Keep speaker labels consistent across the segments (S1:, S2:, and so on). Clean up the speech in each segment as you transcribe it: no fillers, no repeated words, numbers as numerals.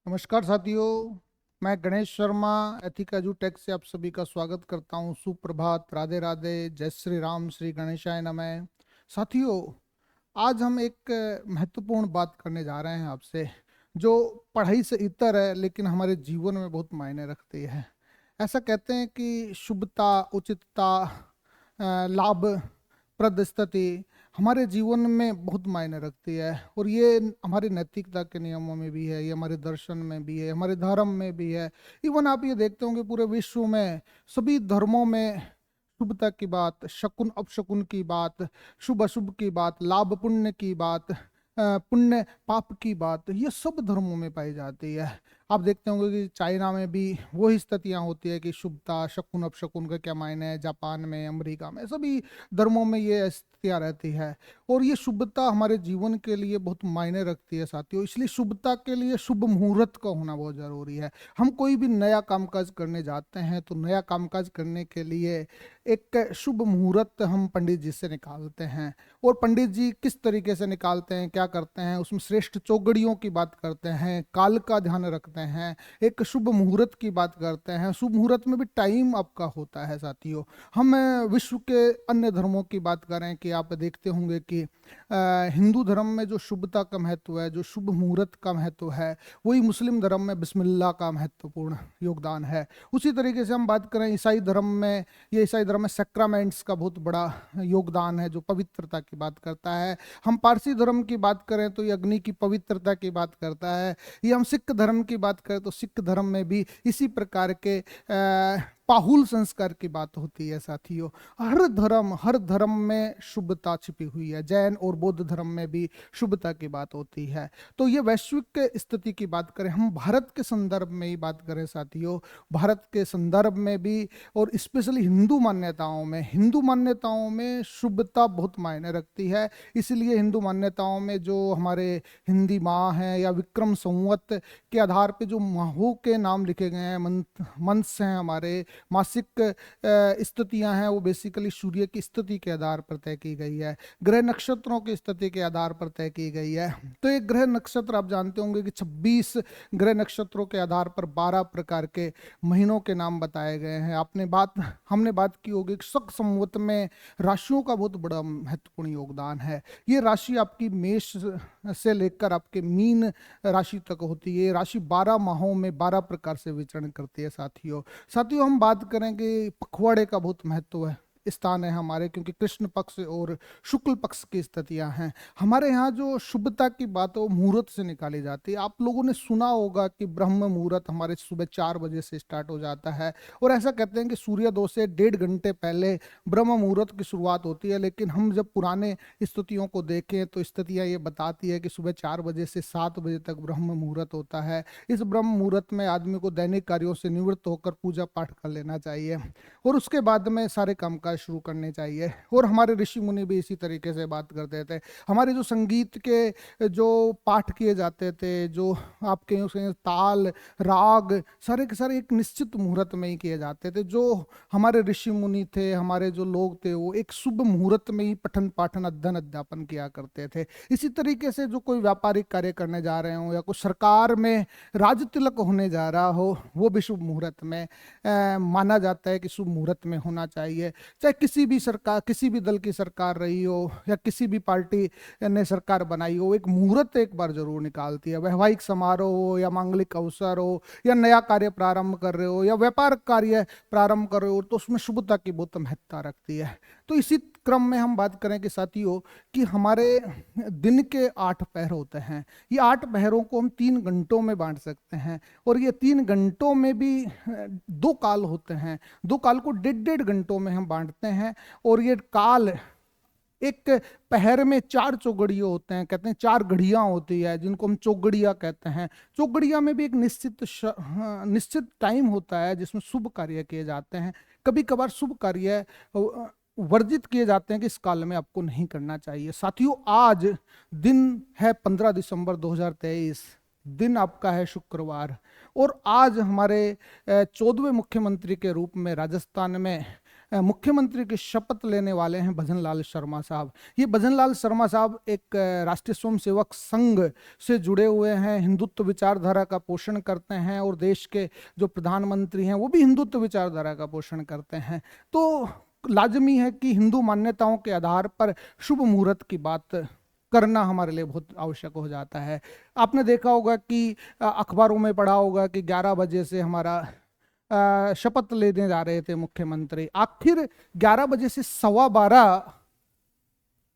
S1: नमस्कार साथियों, मैं गणेश शर्मा एथिक एजुटेक से आप सभी का स्वागत करता हूं। सुप्रभात, राधे राधे, जय श्री राम, श्री गणेशाय नमः। साथियों, आज हम एक महत्वपूर्ण बात करने जा रहे हैं आपसे, जो पढ़ाई से इतर है लेकिन हमारे जीवन में बहुत मायने रखती है। ऐसा कहते हैं कि शुभता, उचितता, लाभप्रद स्थिति हमारे जीवन में बहुत मायने रखती है, और ये हमारी नैतिकता के नियमों में भी है, ये हमारे दर्शन में भी है, हमारे धर्म में भी है। इवन आप ये देखते होंगे पूरे विश्व में सभी धर्मों में शुभता की बात, शकुन अपशकुन की बात, शुभ अशुभ की बात, लाभ पुण्य की बात, पुण्य पाप की बात, ये सब धर्मों में पाई जाती है। आप देखते होंगे कि चाइना में भी वही स्थितियां होती है कि शुभता, शकुन अपशकुन का क्या मायने है। जापान में, अमेरिका में, सभी धर्मों में ये स्थितियां रहती है। और ये शुभता हमारे जीवन के लिए बहुत मायने रखती है साथियों। इसलिए शुभता के लिए शुभ मुहूर्त का होना बहुत जरूरी है। हम कोई भी नया कामकाज करने जाते हैं तो नया कामकाज करने के लिए एक शुभ मुहूर्त हम पंडित जी से निकालते हैं। और पंडित जी किस तरीके से निकालते हैं, क्या करते हैं, उसमें श्रेष्ठ चौगड़ियों की बात करते हैं, काल का ध्यान रखते हैं, एक शुभ मुहूर्त की बात करते हैं। शुभ मुहूर्त में भी टाइम आपका होता है साथियों। हम विश्व के अन्य धर्मों की बात करें कि आप देखते होंगे कि हिंदू धर्म में जो शुभता का महत्व है, जो शुभ मुहूर्त का महत्व है, वही मुस्लिम धर्म में बिस्मिल्लाह का महत्वपूर्ण योगदान है। उसी तरीके से हम बात करें ईसाई धर्म में, ये ईसाई धर्म में सैक्रामेंट्स का बहुत बड़ा योगदान है जो पवित्रता की बात करता है। हम पारसी धर्म की बात करें तो ये अग्नि की पवित्रता की बात करता है। ये हम सिख धर्म की बात करें तो सिख धर्म में भी इसी प्रकार के पाहुल संस्कार की बात होती है साथियों। हर धर्म में शुभता छिपी हुई है। जैन और बौद्ध धर्म में भी शुभता की बात होती है। तो ये वैश्विक स्थिति की बात करें, हम भारत के संदर्भ में ही बात करें साथियों, भारत के संदर्भ में भी, और स्पेशली हिंदू मान्यताओं में शुभता बहुत मायने रखती है। इसलिए हिंदू मान्यताओं में जो हमारे हिंदी माह हैं या विक्रम संवत के आधार पे जो माहों के नाम लिखे गए हैं, मंथ्स हैं, हमारे मासिक स्थितियां हैं, वो बेसिकली सूर्य की स्थिति के आधार पर तय की गई है, ग्रह नक्षत्रों की स्थिति के आधार पर तय की गई है। तो एक ग्रह नक्षत्र आप जानते होंगे कि 26 ग्रह नक्षत्रों के आधार पर 12 प्रकार के महीनों के नाम बताए गए हैं। हमने बात की होगी कि शक संवत में राशियों का बहुत बड़ा महत्वपूर्ण योगदान है। ये राशि आपकी मेष से लेकर आपके मीन राशि तक होती है। ये राशि 12 माहों में 12 प्रकार से विचरण करती है साथियों। हम बात करेंगे पखवाड़े का बहुत महत्व है, स्थान है हमारे, क्योंकि कृष्ण पक्ष और शुक्ल पक्ष की स्थितियां हैं। हमारे यहाँ जो शुभता की बात है वो मुहूर्त से निकाली जाती है। आप लोगों ने सुना होगा कि ब्रह्म मुहूर्त हमारे सुबह 4 बजे से स्टार्ट हो जाता है, और ऐसा कहते हैं कि सूर्योदय से 1.5 घंटे पहले ब्रह्म मुहूर्त की शुरुआत होती है। लेकिन हम जब पुराने स्थितियों को देखें तो स्थितियां ये बताती है कि सुबह 4 बजे से 7 बजे तक ब्रह्म मुहूर्त होता है। इस ब्रह्म मुहूर्त में आदमी को दैनिक कार्यों से निवृत्त होकर पूजा पाठ कर लेना चाहिए, और उसके बाद में सारे कामकाज शुरू करने चाहिए। और हमारे ऋषि मुनि भी इसी तरीके से बात करते थे। हमारे जो संगीत के जो पाठ किए जाते थे, जो आपके उसके ताल, राग, सारे के सारे एक निश्चित मुहूर्त में ही किए जाते थे। जो हमारे ऋषि मुनि थे, हमारे जो लोग थे, वो एक शुभ मुहूर्त में ही पठन पाठन अध्ययन अध्यापन किया करते थे। इसी तरीके से जो कोई व्यापारिक कार्य करने जा रहे हो या कोई सरकार में राज तिलक होने जा रहा हो, वो भी शुभ मुहूर्त में माना जाता है कि शुभ मुहूर्त में होना चाहिए। चाहे किसी भी दल की सरकार रही हो या किसी भी पार्टी ने सरकार बनाई हो, एक मुहूर्त एक बार जरूर निकालती है। वैवाहिक समारोह हो या मांगलिक अवसर हो या नया कार्य प्रारंभ कर रहे हो या व्यापार कार्य प्रारंभ कर रहे हो, तो उसमें शुभता की बहुत महत्ता रखती है। तो इसी क्रम में हम बात करें कि साथियों, कि हमारे दिन के 8 पहर होते हैं। ये 8 पहरों को हम 3 घंटों में बांट सकते हैं, और ये 3 घंटों में भी 2 काल होते हैं। 2 काल को 1.5 घंटों में हम बांटते हैं, और ये काल, एक पहर में 4 चौगड़ियों होते हैं, कहते हैं 4 घड़ियां होती है, जिनको हम चौगड़िया कहते हैं। चौगड़िया में भी एक निश्चित टाइम होता है जिसमें शुभ कार्य किए जाते हैं। कभी कभार शुभ कार्य वर्जित किए जाते हैं कि इस काल में आपको नहीं करना चाहिए। साथियों, आज दिन है 15 दिसंबर 2023, दिन आपका है शुक्रवार, और आज हमारे 14वें मुख्यमंत्री के रूप में राजस्थान में मुख्यमंत्री की शपथ लेने वाले हैं भजन लाल शर्मा साहब। ये भजन लाल शर्मा साहब एक राष्ट्रीय स्वयंसेवक संघ से जुड़े हुए हैं, हिंदुत्व विचारधारा का पोषण करते हैं, और देश के जो प्रधानमंत्री हैं वो भी हिंदुत्व विचारधारा का पोषण करते हैं। तो लाजमी है कि हिंदू मान्यताओं के आधार पर शुभ मुहूर्त की बात करना हमारे लिए बहुत आवश्यक हो जाता है। आपने देखा होगा कि अखबारों में पढ़ा होगा कि 11 बजे से हमारा शपथ लेने जा रहे थे मुख्यमंत्री। आखिर 11 बजे से 12:15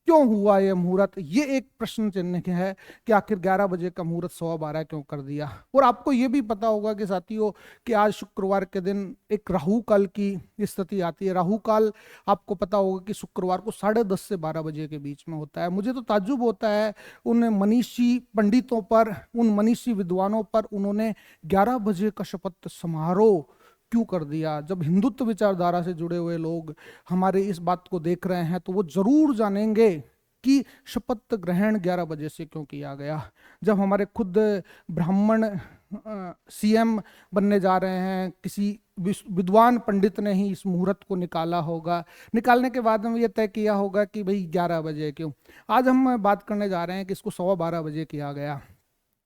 S1: क्यों हुआ यह मुहूर्त? ये एक प्रश्न चिन्ह है कि आखिर 11 बजे का मुहूर्त 12:15 क्यों कर दिया। और आपको ये भी पता होगा कि साथियों कि आज शुक्रवार के दिन एक राहु काल की स्थिति आती है। राहु काल आपको पता होगा कि शुक्रवार को 10:30 से 12 बजे के बीच में होता है। मुझे तो ताज्जुब होता है उन मनीषी पंडितों पर, उन मनीषी विद्वानों पर, उन्होंने 11 बजे का शपथ समारोह क्यों कर दिया। जब हिंदुत्व विचारधारा से जुड़े हुए लोग हमारे इस बात को देख रहे हैं तो वो जरूर जानेंगे कि शपथ ग्रहण 11 बजे से क्यों किया गया। जब हमारे खुद ब्राह्मण सीएम बनने जा रहे हैं, किसी विद्वान पंडित ने ही इस मुहूर्त को निकाला होगा, निकालने के बाद में ये तय किया होगा कि भाई 11 बजे क्यों। आज हम बात करने जा रहे हैं कि इसको 12:15 बजे किया गया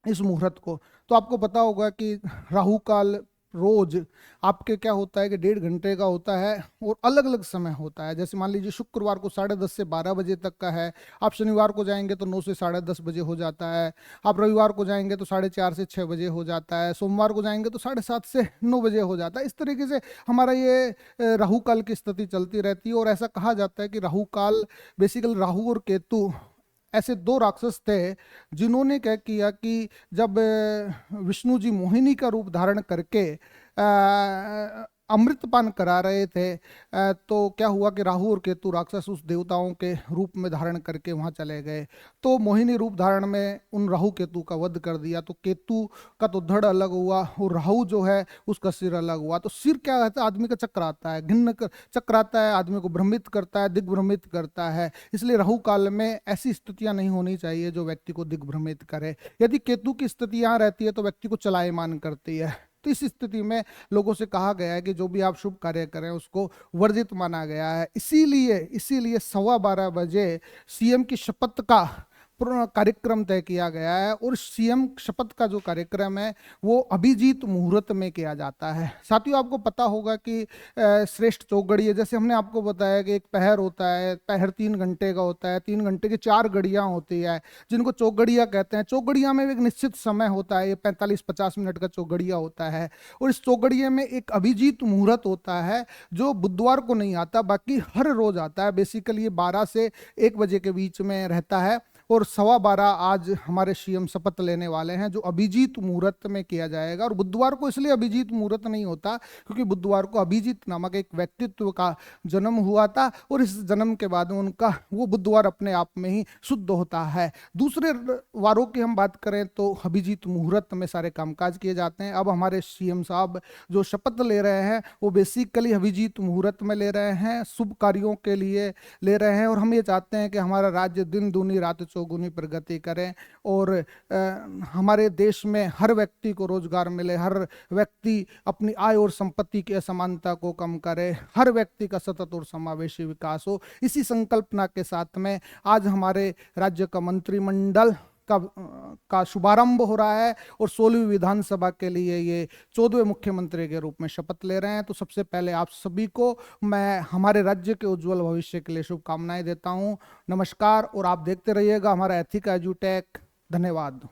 S1: इस मुहूर्त को। तो आपको पता होगा कि राहु काल रोज आपके क्या होता है कि 1.5 घंटे का होता है और अलग अलग समय होता है। जैसे मान लीजिए शुक्रवार को 10:30 से 12 बजे तक का है, आप शनिवार को जाएंगे तो 9 से 10:30 बजे हो जाता है, आप रविवार को जाएंगे तो 4:30 से 6 बजे हो जाता है, सोमवार को जाएंगे तो 7:30 से 9 बजे हो जाता है। इस तरीके से हमारा ये राहु काल की स्थिति चलती रहती है। और ऐसा कहा जाता है कि राहु काल बेसिकली राहु और केतु ऐसे 2 राक्षस थे जिन्होंने क्या किया कि जब विष्णु जी मोहिनी का रूप धारण करके अमृतपान करा रहे थे तो क्या हुआ कि राहु और केतु राक्षस उस देवताओं के रूप में धारण करके वहां चले गए। तो मोहिनी रूप धारण में उन राहु केतु का वध कर दिया। तो केतु का तो धड़ अलग हुआ और राहु जो है उसका सिर अलग हुआ। तो सिर क्या कहता है, आदमी का चक्र आता है, घिन्न चक्र आता है, आदमी को भ्रमित करता है, दिग्भ्रमित करता है। इसलिए राहु काल में ऐसी स्थितियां नहीं होनी चाहिए जो व्यक्ति को दिग्भ्रमित करे। यदि केतु की स्थिति यहाँ रहती है तो व्यक्ति को चलायमान करती है। तो इस स्थिति में लोगों से कहा गया है कि जो भी आप शुभ कार्य करें उसको वर्जित माना गया है। इसीलिए 12:15 बजे सीएम की शपथ का कार्यक्रम तय किया गया है। और सीएम शपथ का जो कार्यक्रम है वो अभिजीत मुहूर्त में किया जाता है। साथियों आपको पता होगा कि श्रेष्ठ चौघड़िया, जैसे हमने आपको बताया कि एक पहर होता है, पहर 3 घंटे का होता है, 3 घंटे की 4 घड़ियां होती है जिनको चौघड़िया कहते हैं। चौघड़िया में एक निश्चित समय होता है, ये 45-50 मिनट का चौघड़िया होता है। और इस चौघड़िया में एक अभिजीत मुहूर्त होता है जो बुधवार को नहीं आता, बाकी हर रोज आता है। बेसिकली ये 12 से 1 बजे के बीच में रहता है। और 12:15 आज हमारे सीएम शपथ लेने वाले हैं जो अभिजीत मुहूर्त में किया जाएगा। और बुधवार को इसलिए अभिजीत मुहूर्त नहीं होता क्योंकि बुधवार को अभिजीत नामक एक व्यक्तित्व का जन्म हुआ था और इस जन्म के बाद उनका वो बुधवार अपने आप में ही शुद्ध होता है। दूसरे वारों की हम बात करें तो अभिजीत मुहूर्त में सारे कामकाज किए जाते हैं। अब हमारे सीएम साहब जो शपथ ले रहे हैं वो बेसिकली अभिजीत मुहूर्त में ले रहे हैं, शुभ कार्यों के लिए ले रहे हैं। और हम ये चाहते हैं कि हमारा राज्य दिन दूनी रात चौगुनी प्रगति करें और हमारे देश में हर व्यक्ति को रोजगार मिले, हर व्यक्ति अपनी आय और संपत्ति की असमानता को कम करे, हर व्यक्ति का सतत और समावेशी विकास हो। इसी संकल्पना के साथ में आज हमारे राज्य का मंत्रिमंडल का शुभारंभ हो रहा है और 16वीं विधानसभा के लिए ये 14वें मुख्यमंत्री के रूप में शपथ ले रहे हैं। तो सबसे पहले आप सभी को मैं हमारे राज्य के उज्जवल भविष्य के लिए शुभकामनाएं देता हूं। नमस्कार। और आप देखते रहिएगा हमारा एथिका एजुटेक। धन्यवाद।